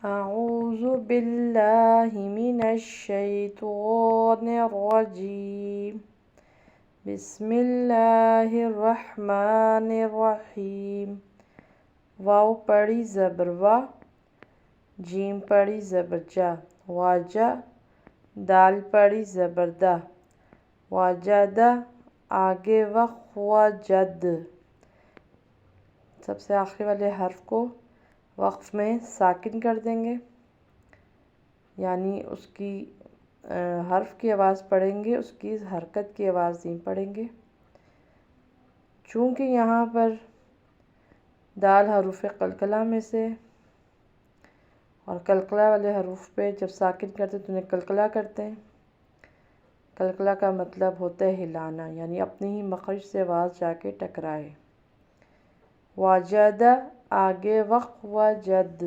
أعوذ بالله من الشيطان الرجيم بسم الله الرحمن الرحیم۔ واو پڑی زبر وا، جیم پڑی زبر جا، واجہ، دال پڑی زبر دا، واجدہ، آگے وقف ہوا جد۔ سب سے آخری والے حرف کو وقف میں ساکن کر دیں گے، یعنی اس کی حرف کی آواز پڑھیں گے، اس کی حرکت کی آواز نہیں پڑھیں گے۔ چونکہ یہاں پر دال حروف قلقلہ میں سے، اور قلقلہ والے حروف پہ جب ساکن کرتے ہیں تو انہیں قلقلہ کرتے ہیں۔ قلقلہ کا مطلب ہوتا ہے ہلانا، یعنی اپنی ہی مخرج سے آواز جا کے ٹکرائے۔ واجدہ، آگے وقف ہوا جد۔